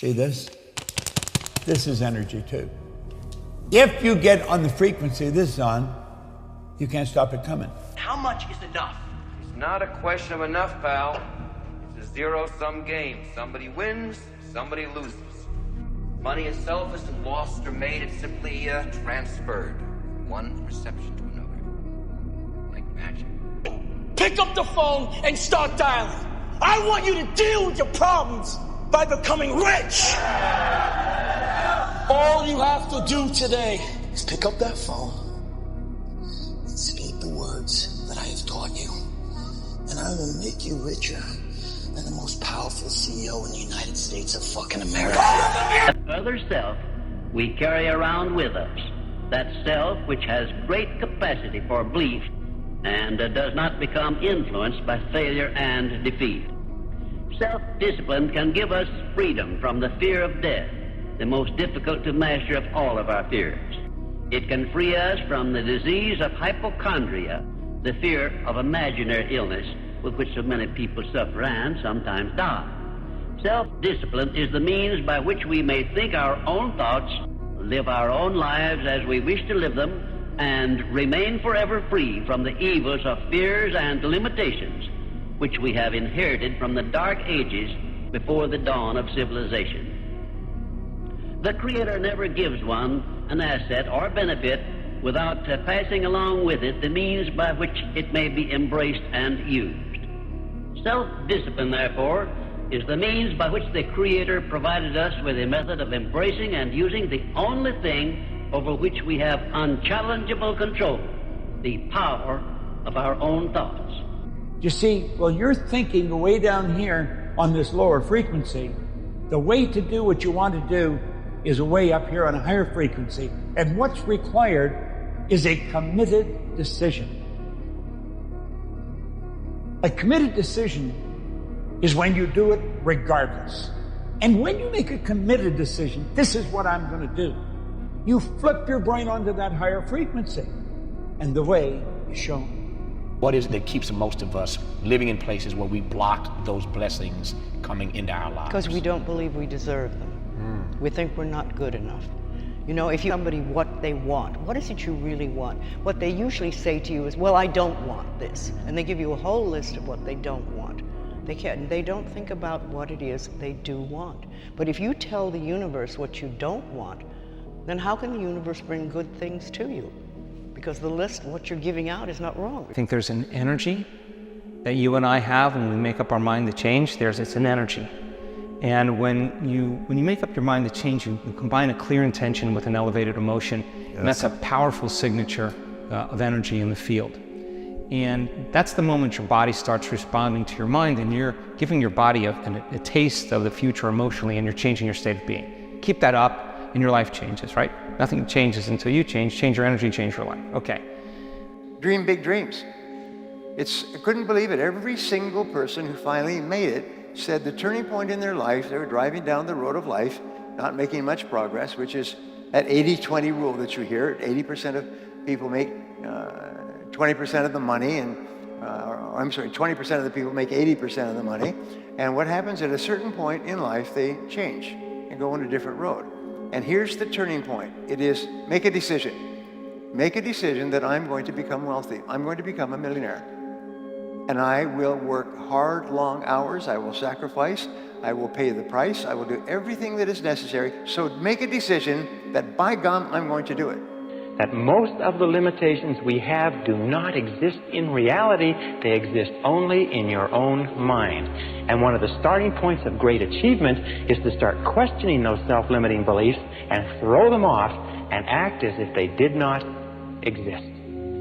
See this? This is energy too. If you get on the frequency this is on, you can't stop it coming. How much is enough? It's not a question of enough, pal. It's a zero-sum game. Somebody wins, somebody loses. Money itself isn't lost or made, it's simply transferred. One reception to another. Like magic. Pick up the phone and start dialing. I want you to deal with your problems by becoming rich. All you have to do today is pick up that phone and speak the words that I have taught you. And I will make you richer than the most powerful CEO in the United States of fucking America. That other self we carry around with us. That self which has great capacity for belief and does not become influenced by failure and defeat. Self-discipline can give us freedom from the fear of death, the most difficult to master of all of our fears. It can free us from the disease of hypochondria, the fear of imaginary illness with which so many people suffer and sometimes die. Self-discipline is the means by which we may think our own thoughts, live our own lives as we wish to live them, and remain forever free from the evils of fears and limitations which we have inherited from the dark ages before the dawn of civilization. The Creator never gives one an asset or benefit without passing along with it the means by which it may be embraced and used. Self-discipline, therefore, is the means by which the Creator provided us with a method of embracing and using the only thing over which we have unchallengeable control, the power of our own thoughts. You see, well, you're thinking way down here on this lower frequency. The way to do what you want to do is way up here on a higher frequency. And what's required is a committed decision. A committed decision is when you do it regardless. And when you make a committed decision, this is what I'm going to do. You flip your brain onto that higher frequency, and the way is shown. What is it that keeps most of us living in places where we block those blessings coming into our lives? Because we don't believe we deserve them. We think we're not good enough. You know, if you tell somebody what they want, what is it you really want? What they usually say to you is, well, I don't want this. And they give you a whole list of what they don't want. They don't think about what it is they do want. But if you tell the universe what you don't want, then how can the universe bring good things to you? Because the list, what you're giving out, is not wrong. I think there's an energy that you and I have when we make up our mind to change. It's an energy. And when you make up your mind to change, you combine a clear intention with an elevated emotion. Yes. And that's a powerful signature of energy in the field. And that's the moment your body starts responding to your mind, and you're giving your body a taste of the future emotionally, and you're changing your state of being. Keep that up, and your life changes, right? Nothing changes until you change. Change your energy, change your life. Okay. Dream big dreams. I couldn't believe it. Every single person who finally made it said the turning point in their life, they were driving down the road of life, not making much progress, which is that 80-20 rule that you hear. 80% of people make 20% of the money, and 20% of the people make 80% of the money. And what happens at a certain point in life, they change and go on a different road. And here's the turning point. It is make a decision. Make a decision that I'm going to become wealthy. I'm going to become a millionaire. And I will work hard, long hours. I will sacrifice. I will pay the price. I will do everything that is necessary. So make a decision that by gum, I'm going to do it. That most of the limitations we have do not exist in reality. They exist only in your own mind. And one of the starting points of great achievement is to start questioning those self-limiting beliefs and throw them off and act as if they did not exist.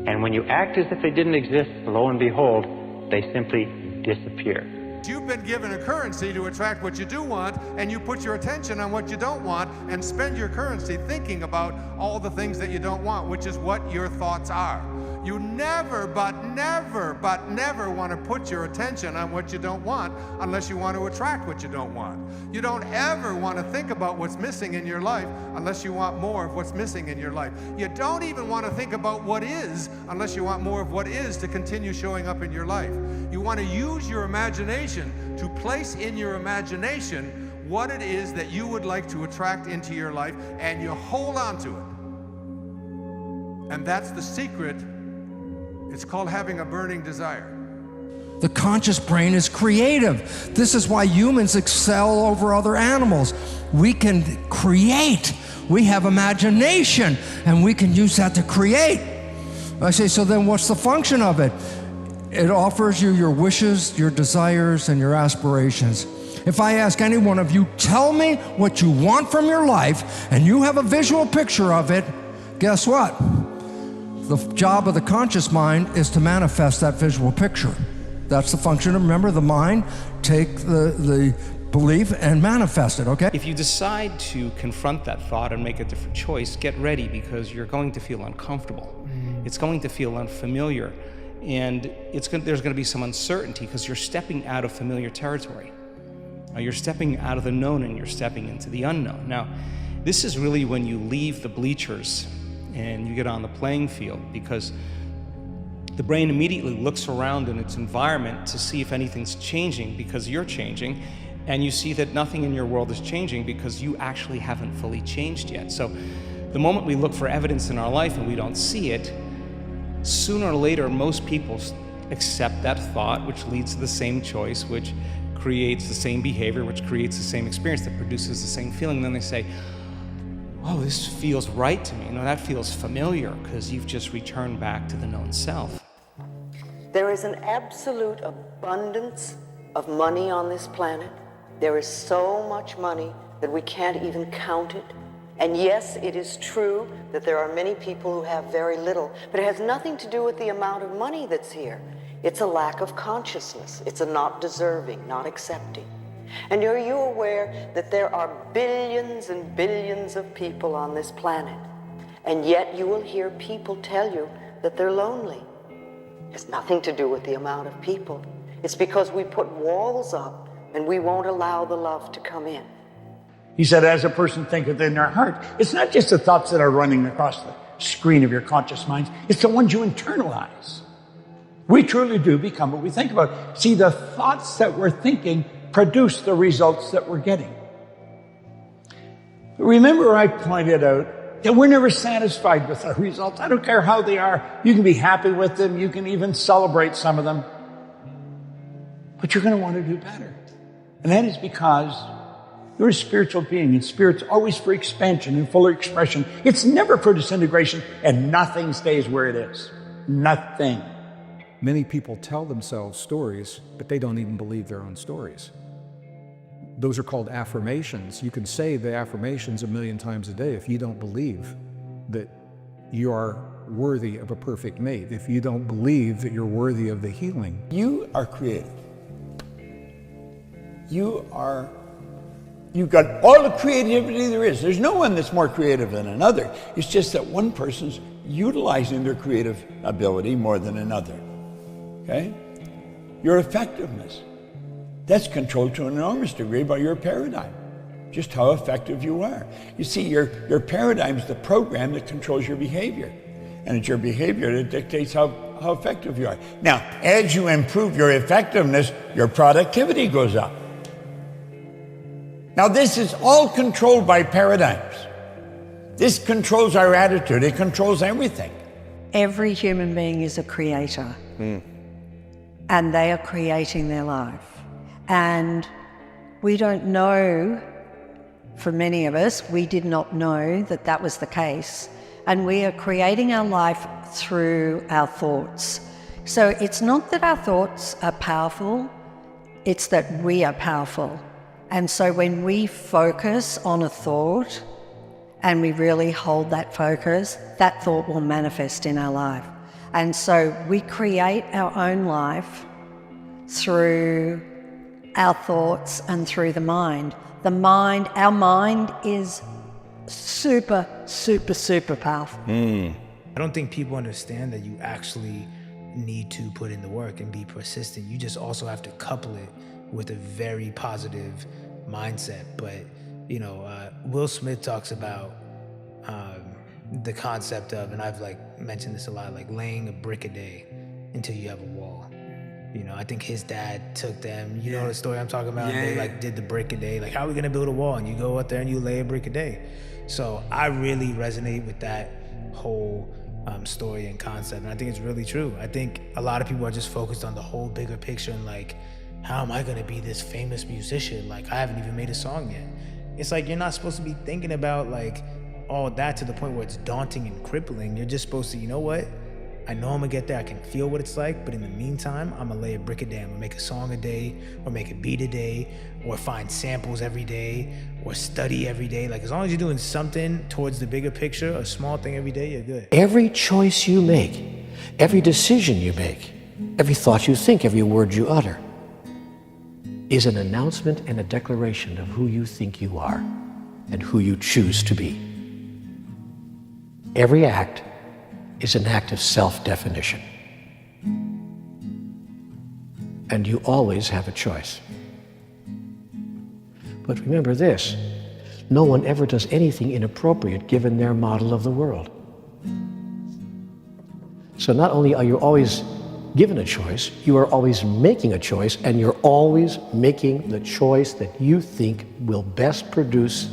And when you act as if they didn't exist, lo and behold, they simply disappear. You've been given a currency to attract what you do want, and you put your attention on what you don't want and spend your currency thinking about all the things that you don't want, which is what your thoughts are. You never, but never want to put your attention on what you don't want unless you want to attract what you don't want. You don't ever want to think about what's missing in your life unless you want more of what's missing in your life. You don't even want to think about what is unless you want more of what is to continue showing up in your life. You want to use your imagination to place in your imagination what it is that you would like to attract into your life, and you hold on to it. And that's the secret. It's called having a burning desire. The conscious brain is creative. This is why humans excel over other animals. We can create. We have imagination, and we can use that to create. I say, so then what's the function of it? It offers you your wishes, your desires, and your aspirations. If I ask any one of you, tell me what you want from your life, and you have a visual picture of it, guess what? The job of the conscious mind is to manifest that visual picture. That's the function of, remember, the mind, take the belief and manifest it, okay? If you decide to confront that thought and make a different choice, get ready, because you're going to feel uncomfortable. It's going to feel unfamiliar, and there's going to be some uncertainty because you're stepping out of familiar territory. You're stepping out of the known and you're stepping into the unknown. Now, this is really when you leave the bleachers and you get on the playing field, because the brain immediately looks around in its environment to see if anything's changing because you're changing, and you see that nothing in your world is changing because you actually haven't fully changed yet. So the moment we look for evidence in our life and we don't see it, sooner or later most people accept that thought, which leads to the same choice, which creates the same behavior, which creates the same experience, that produces the same feeling. And then they say, oh, this feels right to me. No, that feels familiar, because you've just returned back to the known self. There is an absolute abundance of money on this planet. There is so much money that we can't even count it. And yes, it is true that there are many people who have very little, but it has nothing to do with the amount of money that's here. It's a lack of consciousness. It's a not deserving, not accepting. And are you aware that there are billions and billions of people on this planet, and yet you will hear people tell you that they're lonely? It's nothing to do with the amount of people. It's because we put walls up and we won't allow the love to come in. He said, as a person thinketh in their heart, it's not just the thoughts that are running across the screen of your conscious minds, it's the ones you internalize. We truly do become what we think about. See, the thoughts that we're thinking produce the results that we're getting. Remember, I pointed out that we're never satisfied with our results. I don't care how they are. You can be happy with them. You can even celebrate some of them. But you're going to want to do better. And that is because you're a spiritual being, and spirit's always for expansion and fuller expression. It's never for disintegration, and nothing stays where it is. Nothing. Many people tell themselves stories, but they don't even believe their own stories. Those are called affirmations. You can say the affirmations 1,000,000 times a day if you don't believe that you are worthy of a perfect mate, if you don't believe that you're worthy of the healing. You are creative. You've got all the creativity there is. There's no one that's more creative than another. It's just that one person's utilizing their creative ability more than another. Okay? Your effectiveness, that's controlled to an enormous degree by your paradigm, just how effective you are. You see, your paradigm is the program that controls your behavior, and it's your behavior that dictates how effective you are. Now, as you improve your effectiveness, your productivity goes up. Now, this is all controlled by paradigms. This controls our attitude. It controls everything. Every human being is a creator. And they are creating their life. And we don't know, for many of us, we did not know that that was the case. And we are creating our life through our thoughts. So it's not that our thoughts are powerful, it's that we are powerful. And so when we focus on a thought and we really hold that focus, that thought will manifest in our life. And so we create our own life through our thoughts and through the mind. Our mind is super, super, super powerful. I don't think people understand that you actually need to put in the work and be persistent. You just also have to couple it with a very positive mindset. But, Will Smith talks about the concept of, and I've mentioned this a lot, laying a brick a day until you have a wall. You know, I think his dad took them, you know the story I'm talking about? They like did the brick a day, like how are we gonna build a wall? And you go out there and you lay a brick a day. So I really resonate with that whole story and concept. And I think it's really true. I think a lot of people are just focused on the whole bigger picture and like, how am I gonna be this famous musician? Like I haven't even made a song yet. It's like, you're not supposed to be thinking about like all that to the point where it's daunting and crippling. You're just supposed to, you know what? I know I'm gonna get there, I can feel what it's like, but in the meantime, I'm gonna lay a brick a day. I'm gonna make a song a day, or make a beat a day, or find samples every day, or study every day. Like as long as you're doing something towards the bigger picture, a small thing every day, you're good. Every choice you make, every decision you make, every thought you think, every word you utter, is an announcement and a declaration of who you think you are and who you choose to be. Every act is an act of self-definition. And you always have a choice. But remember this, no one ever does anything inappropriate given their model of the world. So not only are you always given a choice, you are always making a choice, and you're always making the choice that you think will best produce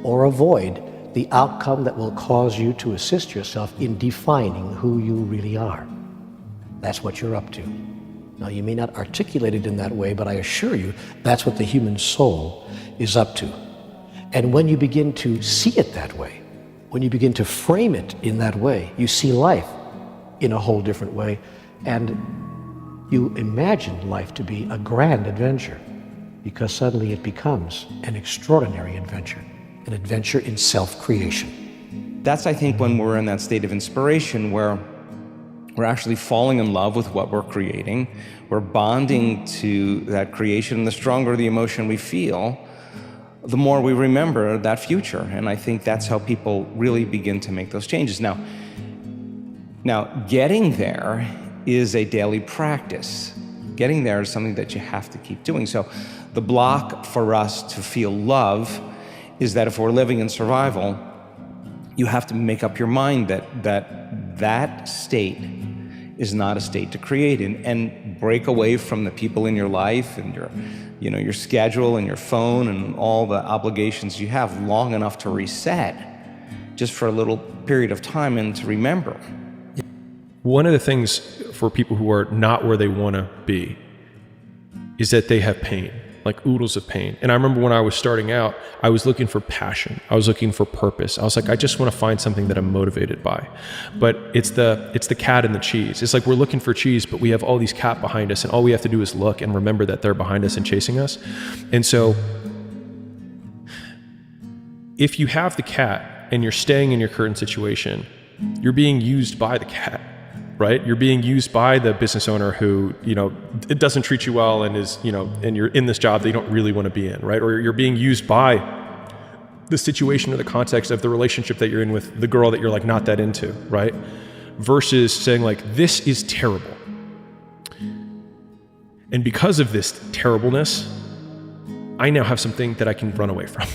or avoid the outcome that will cause you to assist yourself in defining who you really are. That's what you're up to. Now, you may not articulate it in that way, but I assure you, that's what the human soul is up to. And when you begin to see it that way, when you begin to frame it in that way, you see life in a whole different way, and you imagine life to be a grand adventure, because suddenly it becomes an extraordinary adventure. An adventure in self-creation. That's, I think, when we're in that state of inspiration where we're actually falling in love with what we're creating. We're bonding to that creation, and the stronger the emotion we feel, the more we remember that future. And I think that's how people really begin to make those changes. Now, getting there is a daily practice. Getting there is something that you have to keep doing. So the block for us to feel love is that if we're living in survival, you have to make up your mind that state is not a state to create in, and break away from the people in your life and your schedule and your phone and all the obligations you have long enough to reset just for a little period of time and to remember. One of the things for people who are not where they want to be is that they have pain. Like oodles of pain. And I remember when I was starting out, I was looking for passion. I was looking for purpose. I was like, I just want to find something that I'm motivated by. But it's the cat and the cheese. It's like we're looking for cheese, but we have all these cat behind us, and all we have to do is look and remember that they're behind us and chasing us. And so if you have the cat and you're staying in your current situation, you're being used by the cat. Right? You're being used by the business owner who, it doesn't treat you well and is, and you're in this job that you don't really want to be in, right? Or you're being used by the situation or the context of the relationship that you're in with the girl that you're like not that into, right? Versus saying like, this is terrible. And because of this terribleness, I now have something that I can run away from.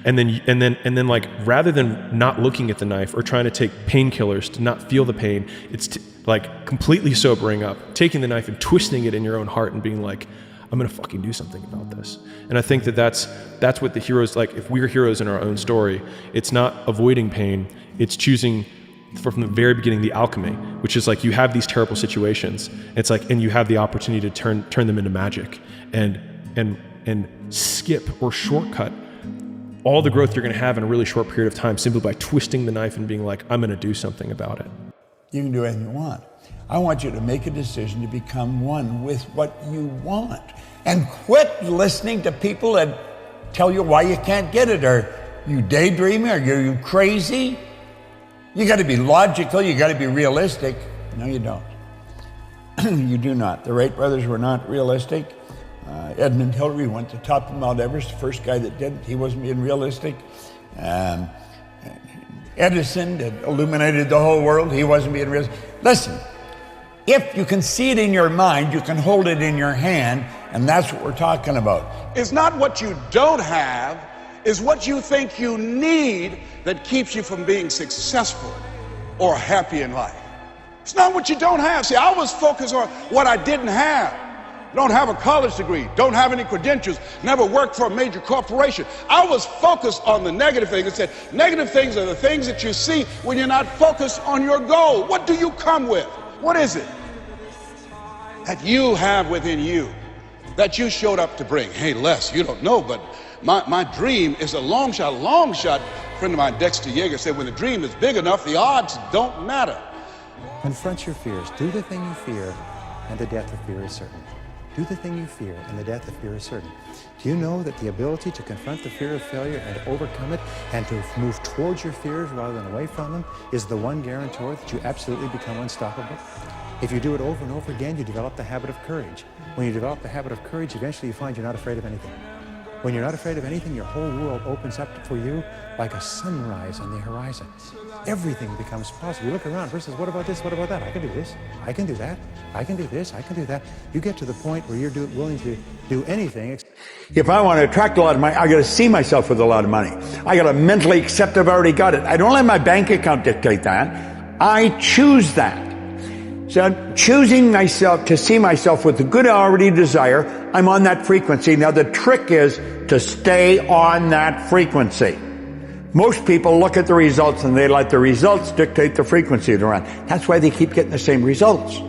And then like, rather than not looking at the knife or trying to take painkillers to not feel the pain, it's like completely sobering up, taking the knife and twisting it in your own heart and being like, I'm gonna fucking do something about this. And I think that's what the heroes, like if we're heroes in our own story, it's not avoiding pain, it's choosing from the very beginning the alchemy, which is like you have these terrible situations. It's like, and you have the opportunity to turn them into magic and skip or shortcut all the growth you're going to have in a really short period of time simply by twisting the knife and being like, I'm going to do something about it. You can do anything you want. I want you to make a decision to become one with what you want. And quit listening to people that tell you why you can't get it. Are you daydreaming? Are you crazy? You got to be logical. You got to be realistic. No, you don't. You do not. The Wright brothers were not realistic. Edmund Hillary went to top of Mount Everest, the first guy that did. He wasn't being realistic. Edison that illuminated the whole world, he wasn't being realistic. Listen, if you can see it in your mind, you can hold it in your hand, and that's what we're talking about. It's not what you don't have, it's what you think you need that keeps you from being successful or happy in life. It's not what you don't have. See, I was focused on what I didn't have. Don't have a college degree, don't have any credentials, never worked for a major corporation. I was focused on the negative things and said, negative things are the things that you see when you're not focused on your goal. What do you come with? What is it that you have within you that you showed up to bring? Hey, Les, you don't know, but my dream is a long shot. A friend of mine, Dexter Yeager, said when the dream is big enough, the odds don't matter. Confront your fears. Do the thing you fear, and the death of fear is certain. Do the thing you fear, and the death of fear is certain. Do you know that the ability to confront the fear of failure and to overcome it and to move towards your fears rather than away from them is the one guarantor that you absolutely become unstoppable? If you do it over and over again, you develop the habit of courage. When you develop the habit of courage, eventually you find you're not afraid of anything. When you're not afraid of anything, your whole world opens up for you like a sunrise on the horizon. Everything becomes possible. You look around, person says, what about this, what about that? I can do this, I can do that, I can do this, I can do that. You get to the point where you're willing to do anything. If I want to attract a lot of money, I got to see myself with a lot of money. I got to mentally accept I've already got it. I don't let my bank account dictate that. I choose that. So I'm choosing myself to see myself with the good I already desire. I'm on that frequency. Now the trick is to stay on that frequency. Most people look at the results and they let the results dictate the frequency they're on. That's why they keep getting the same results.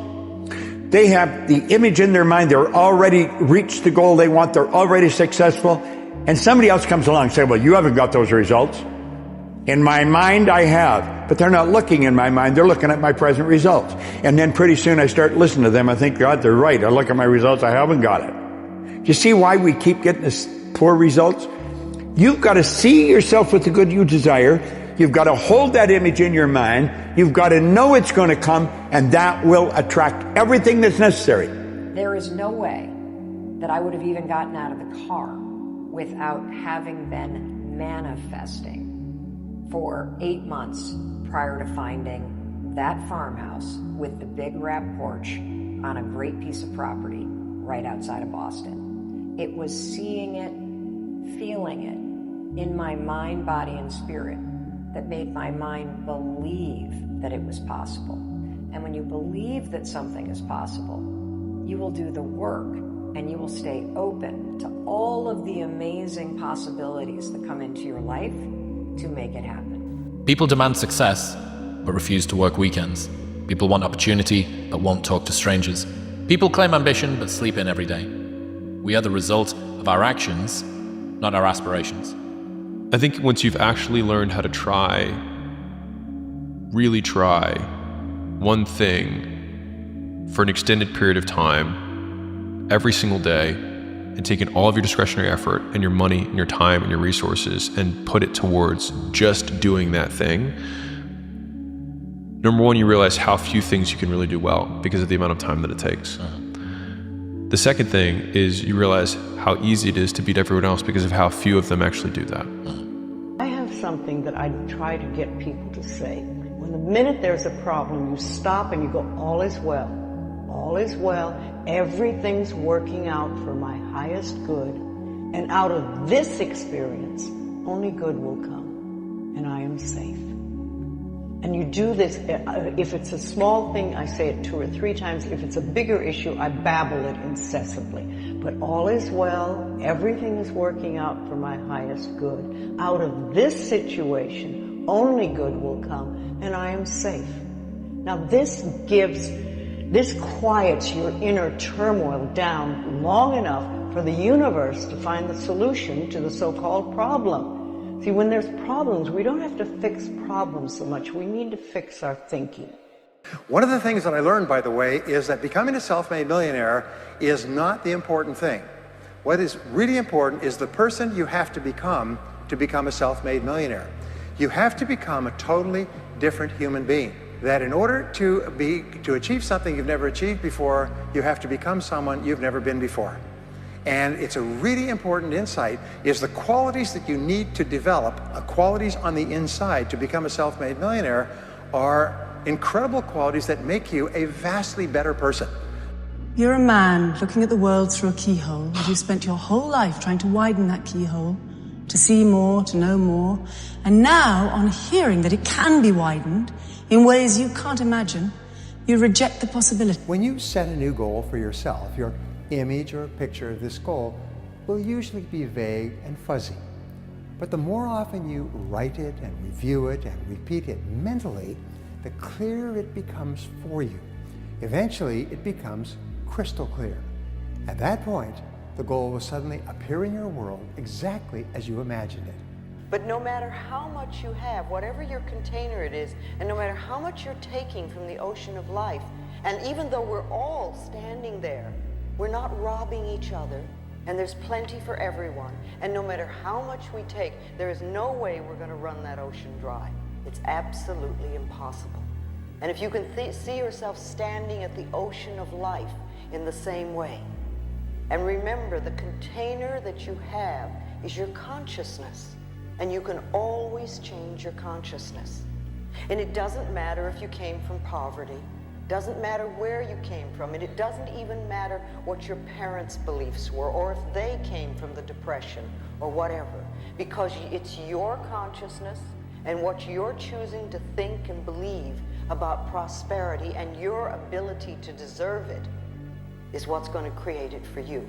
They have the image in their mind. They're already reached the goal they want. They're already successful. And somebody else comes along and says, well, you haven't got those results. In my mind, I have, but they're not looking in my mind. They're looking at my present results. And then pretty soon I start listening to them. I think, God, they're right. I look at my results. I haven't got it. Do you see why we keep getting this poor results? You've got to see yourself with the good you desire. You've got to hold that image in your mind. You've got to know it's going to come, and that will attract everything that's necessary. There is no way that I would have even gotten out of the car without having been manifesting for 8 months prior to finding that farmhouse with the big wrap porch on a great piece of property right outside of Boston. It was seeing it, feeling it in my mind, body, and spirit that made my mind believe that it was possible. And when you believe that something is possible, you will do the work and you will stay open to all of the amazing possibilities that come into your life to make it happen. People demand success, but refuse to work weekends. People want opportunity, but won't talk to strangers. People claim ambition, but sleep in every day. We are the result of our actions, not our aspirations. I think once you've actually learned how to try, really try, one thing for an extended period of time, every single day, and taken all of your discretionary effort and your money and your time and your resources and put it towards just doing that thing, number one, you realize how few things you can really do well because of the amount of time that it takes. The second thing is you realize how easy it is to beat everyone else because of how few of them actually do that. I have something that I try to get people to say. When the minute there's a problem, you stop and you go, all is well. All is well. Everything's working out for my highest good. And out of this experience, only good will come. And I am safe. And you do this, if it's a small thing, I say it 2 or 3 times. If it's a bigger issue, I babble it incessantly. But all is well, everything is working out for my highest good. Out of this situation, only good will come, and I am safe. Now this quiets your inner turmoil down long enough for the universe to find the solution to the so-called problem. See, when there's problems, we don't have to fix problems so much. We need to fix our thinking. One of the things that I learned, by the way, is that becoming a self-made millionaire is not the important thing. What is really important is the person you have to become a self-made millionaire. You have to become a totally different human being. That in order to achieve something you've never achieved before, you have to become someone you've never been before. And it's a really important insight, is the qualities that you need to develop, qualities on the inside to become a self-made millionaire, are incredible qualities that make you a vastly better person. You're a man looking at the world through a keyhole, and you've spent your whole life trying to widen that keyhole, to see more, to know more. And now, on hearing that it can be widened in ways you can't imagine, You reject the possibility. When you set a new goal for yourself, your image or picture of this goal will usually be vague and fuzzy. But the more often you write it and review it and repeat it mentally, the clearer it becomes for you. Eventually, it becomes crystal clear. At that point, the goal will suddenly appear in your world exactly as you imagined it. But no matter how much you have, whatever your container it is, and no matter how much you're taking from the ocean of life, and even though we're all standing there, we're not robbing each other, and there's plenty for everyone, and no matter how much we take, there is no way we're going to run that ocean dry. It's absolutely impossible. And if you can see yourself standing at the ocean of life in the same way, and remember the container that you have is your consciousness. And you can always change your consciousness. And it doesn't matter if you came from poverty, doesn't matter where you came from, and it doesn't even matter what your parents' beliefs were, or if they came from the Depression, or whatever, because it's your consciousness and what you're choosing to think and believe about prosperity and your ability to deserve it is what's going to create it for you.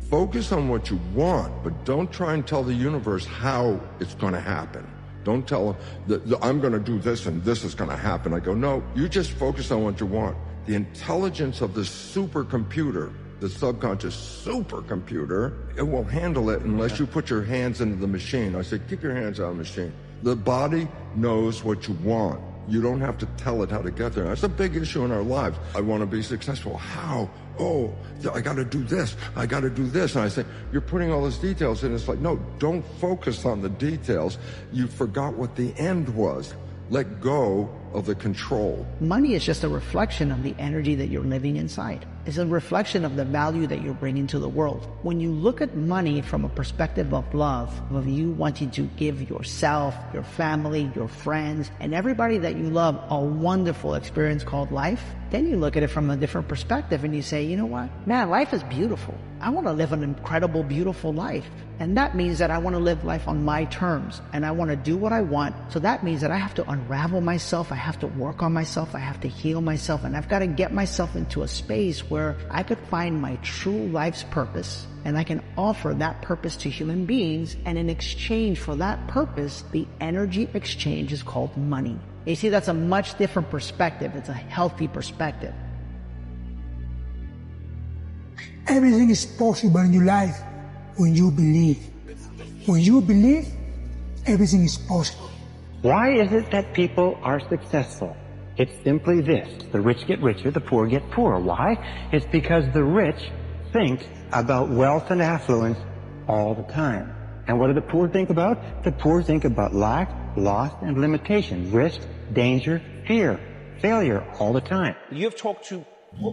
Focus on what you want, but don't try and tell the universe how it's going to happen. Don't tell them that I'm going to do this and this is going to happen. I go, no, you just focus on what you want. The intelligence of the supercomputer, the subconscious supercomputer, it will handle it unless you put your hands into the machine. I say, keep your hands out of the machine. The body knows what you want. You don't have to tell it how to get there. That's a big issue in our lives. I want to be successful. How? Oh, I got to do this. I got to do this. And I say, you're putting all those details in. It's like, no, don't focus on the details. You forgot what the end was. Let go of the control. Money is just a reflection of the energy that you're living inside. It's a reflection of the value that you're bringing to the world. When you look at money from a perspective of love, of you wanting to give yourself, your family, your friends, and everybody that you love a wonderful experience called life, then you look at it from a different perspective and you say, you know what? Man, life is beautiful. I want to live an incredible, beautiful life. And that means that I want to live life on my terms and I want to do what I want. So that means that I have to unravel myself. I have to work on myself. I have to heal myself. And I've got to get myself into a space where I could find my true life's purpose. And I can offer that purpose to human beings. And in exchange for that purpose, the energy exchange is called money. You see, that's a much different perspective. It's a healthy perspective. Everything is possible in your life when you believe. When you believe, everything is possible. Why is it that people are successful? It's simply this. The rich get richer, the poor get poorer. Why? It's because the rich think about wealth and affluence all the time. And what do the poor think about? The poor think about lack, loss, and limitation, risk, danger, fear, failure all the time. You've talked to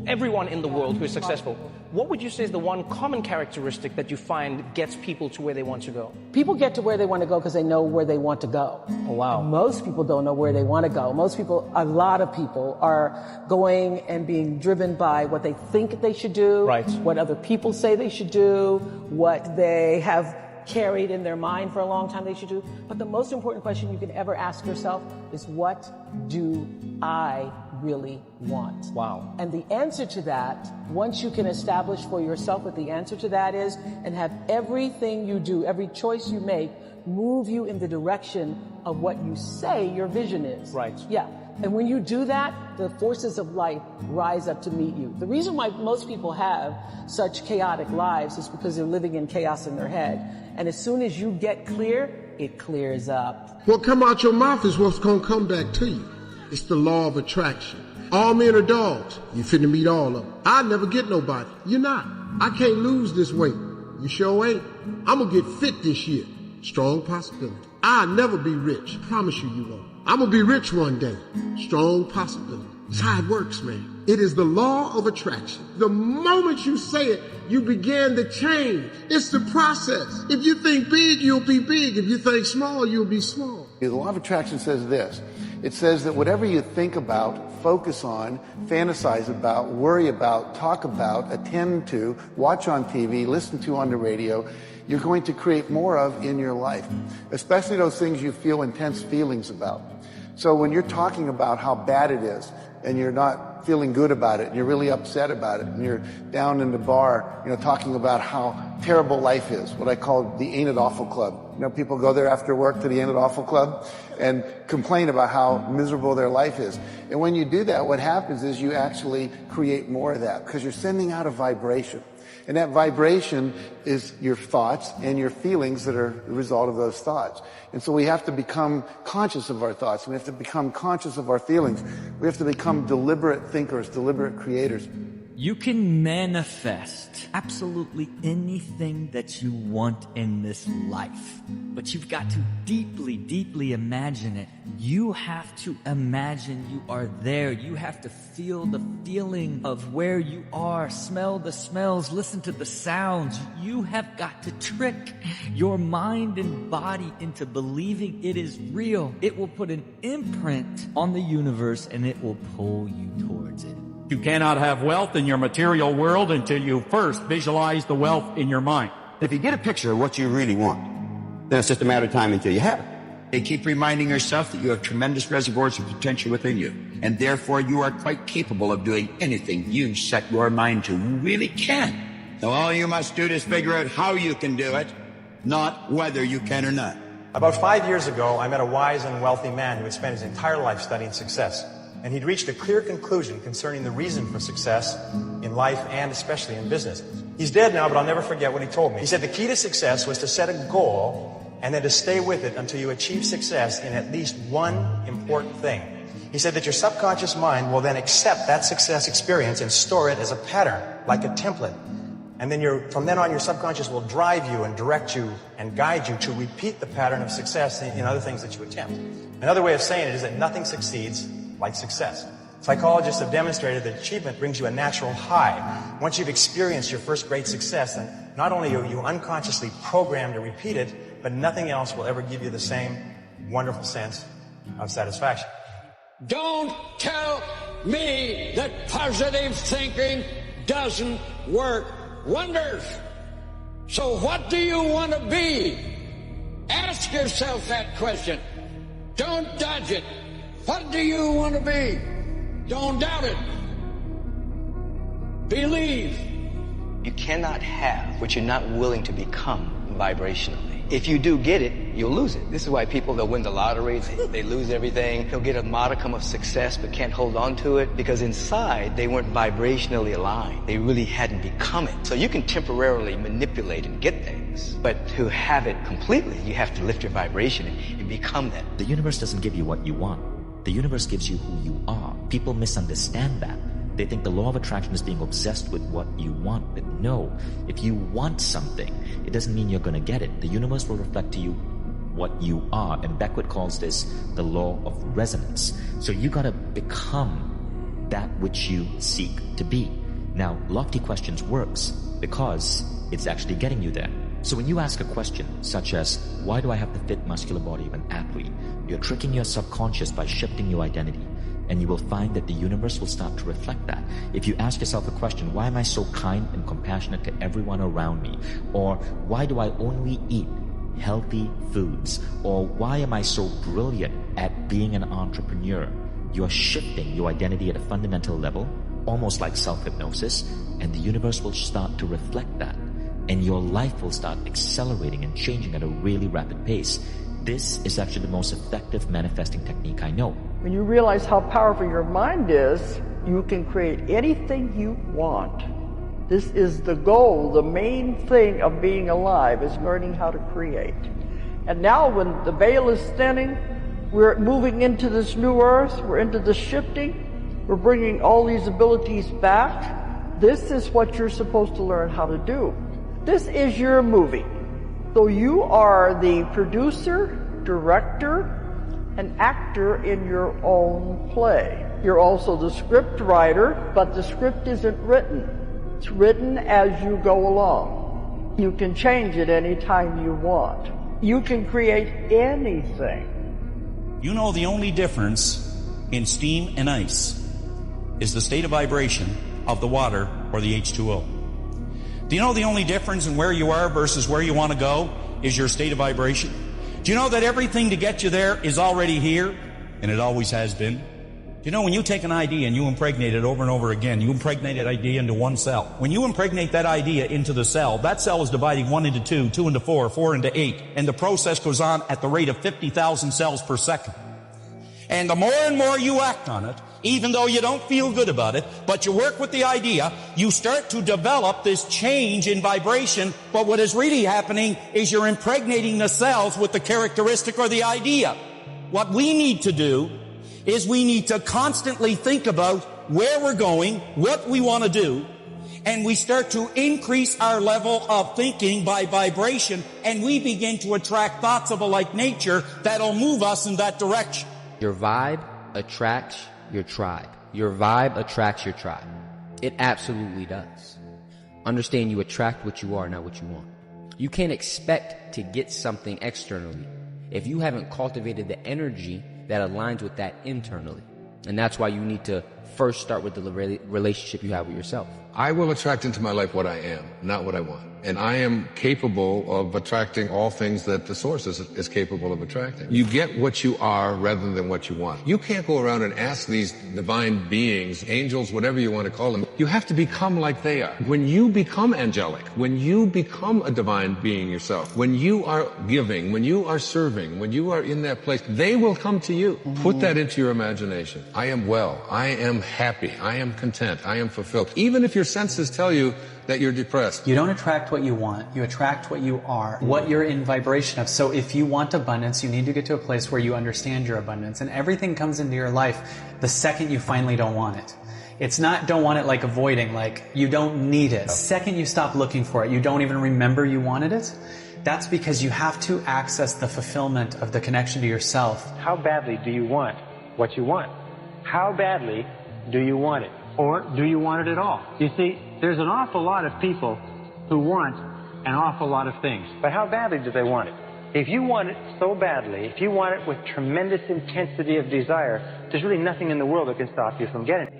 everyone in the world who is successful. What would you say is the one common characteristic that you find gets people to where they want to go? People get to where they want to go because they know where they want to go. Oh, wow. Most people don't know where they want to go. Most people, a lot of people, are going and being driven by what they think they should do, right, what other people say they should do, what they have carried in their mind for a long time they should do. But the most important question you can ever ask yourself is, what do I really want? Wow. And the answer to that, once you can establish for yourself what the answer to that is, and have everything you do, every choice you make, move you in the direction of what you say your vision is. Right. Yeah. And when you do that, the forces of life rise up to meet you. The reason why most people have such chaotic lives is because they're living in chaos in their head. And as soon as you get clear, it clears up. What come out your mouth is what's going to come back to you. It's the law of attraction. All men are dogs. You finna meet all of them. I never get nobody. You're not. I can't lose this weight. You sure ain't. I'm gonna get fit this year. Strong possibility. I'll never be rich. Promise you, you won't. I'm gonna be rich one day. Strong possibility. That's how it works, man. It is the law of attraction. The moment you say it, you begin to change. It's the process. If you think big, you'll be big. If you think small, you'll be small. The law of attraction says this. It says that whatever you think about, focus on, fantasize about, worry about, talk about, attend to, watch on TV, listen to on the radio, you're going to create more of in your life, especially those things you feel intense feelings about. So when you're talking about how bad it is and you're not feeling good about it, and you're really upset about it, and you're down in the bar, talking about how terrible life is, what I call the Ain't It Awful Club. People go there after work to the Ain't It Awful Club and complain about how miserable their life is. And when you do that, what happens is you actually create more of that, because you're sending out a vibration. And that vibration is your thoughts and your feelings that are the result of those thoughts. And so we have to become conscious of our thoughts. We have to become conscious of our feelings. We have to become deliberate thinkers, deliberate creators. You can manifest absolutely anything that you want in this life, but you've got to deeply, deeply imagine it. You have to imagine you are there. You have to feel the feeling of where you are, smell the smells, listen to the sounds. You have got to trick your mind and body into believing it is real. It will put an imprint on the universe and it will pull you towards it. You cannot have wealth in your material world until you first visualize the wealth in your mind. If you get a picture of what you really want, then it's just a matter of time until you have it. They keep reminding yourself that you have tremendous reservoirs of potential within you, and therefore you are quite capable of doing anything you set your mind to. You really can. So all you must do is figure out how you can do it, not whether you can or not. About 5 years ago, I met a wise and wealthy man who had spent his entire life studying success. And he'd reached a clear conclusion concerning the reason for success in life and especially in business. He's dead now, but I'll never forget what he told me. He said the key to success was to set a goal and then to stay with it until you achieve success in at least one important thing. He said that your subconscious mind will then accept that success experience and store it as a pattern, like a template. And then from then on, your subconscious will drive you and direct you and guide you to repeat the pattern of success in other things that you attempt. Another way of saying it is that nothing succeeds like success. Psychologists have demonstrated that achievement brings you a natural high. Once you've experienced your first great success, then not only are you unconsciously programmed to repeat it, but nothing else will ever give you the same wonderful sense of satisfaction. Don't tell me that positive thinking doesn't work wonders. So what do you want to be? Ask yourself that question. Don't dodge it. What do you want to be? Don't doubt it. Believe. You cannot have what you're not willing to become vibrationally. If you do get it, you'll lose it. This is why people, they'll win the lottery, they lose everything. They'll get a modicum of success but can't hold on to it because inside they weren't vibrationally aligned. They really hadn't become it. So you can temporarily manipulate and get things, but to have it completely, you have to lift your vibration and become that. The universe doesn't give you what you want. The universe gives you who you are. People misunderstand that. They think the law of attraction is being obsessed with what you want. But no, if you want something, it doesn't mean you're going to get it. The universe will reflect to you what you are. And Beckwith calls this the law of resonance. So you got to become that which you seek to be. Now, lofty questions works because it's actually getting you there. So when you ask a question such as, why do I have the fit muscular body of an athlete? You're tricking your subconscious by shifting your identity. And you will find that the universe will start to reflect that. If you ask yourself a question, why am I so kind and compassionate to everyone around me? Or why do I only eat healthy foods? Or why am I so brilliant at being an entrepreneur? You're shifting your identity at a fundamental level, almost like self-hypnosis, and the universe will start to reflect that. And your life will start accelerating and changing at a really rapid pace. This is actually the most effective manifesting technique I know. When you realize how powerful your mind is, you can create anything you want. This is the goal, the main thing of being alive is learning how to create. And now when the veil is thinning, we're moving into this new earth, we're into the shifting, we're bringing all these abilities back. This is what you're supposed to learn how to do. This is your movie. So you are the producer, director, an actor in your own play. You're also the script writer, but the script isn't written. It's written as you go along. You can change it any time you want. You can create anything. You know the only difference in steam and ice is the state of vibration of the water or the H2O. Do you know the only difference in where you are versus where you want to go is your state of vibration? Do you know that everything to get you there is already here, and it always has been? You know, when you take an idea and you impregnate it over and over again, you impregnate that idea into one cell. When you impregnate that idea into the cell, that cell is dividing 1 into 2, 2 into 4, 4 into 8, and the process goes on at the rate of 50,000 cells per second. And the more and more you act on it, even though you don't feel good about it, but you work with the idea, you start to develop this change in vibration, but what is really happening is you're impregnating the cells with the characteristic or the idea. What we need to do is we need to constantly think about where we're going, what we want to do, and we start to increase our level of thinking by vibration, and we begin to attract thoughts of a like nature that'll move us in that direction. Your vibe attracts your tribe. Your vibe attracts your tribe. It absolutely does. Understand you attract what you are, not what you want. You can't expect to get something externally if you haven't cultivated the energy that aligns with that internally. And that's why you need to first start with the relationship you have with yourself. I will attract into my life what I am, not what I want. And I am capable of attracting all things that the source is capable of attracting. You get what you are rather than what you want. You can't go around and ask these divine beings, angels, whatever you want to call them. You have to become like they are. When you become angelic, when you become a divine being yourself, when you are giving, when you are serving, when you are in that place, they will come to you. Put that into your imagination. I am well. I am happy. I am content. I am fulfilled. Even if your senses tell you that you're depressed. You don't attract what you want, you attract what you are, what you're in vibration of. So if you want abundance, you need to get to a place where you understand your abundance, and everything comes into your life the second you finally don't want it. It's not don't want it like avoiding, like you don't need it. The second you stop looking for it, you don't even remember you wanted it, that's because you have to access the fulfillment of the connection to yourself. How badly do you want what you want? How badly do you want it? Or do you want it at all? You see, there's an awful lot of people who want an awful lot of things. But how badly do they want it? If you want it so badly, if you want it with tremendous intensity of desire, there's really nothing in the world that can stop you from getting it.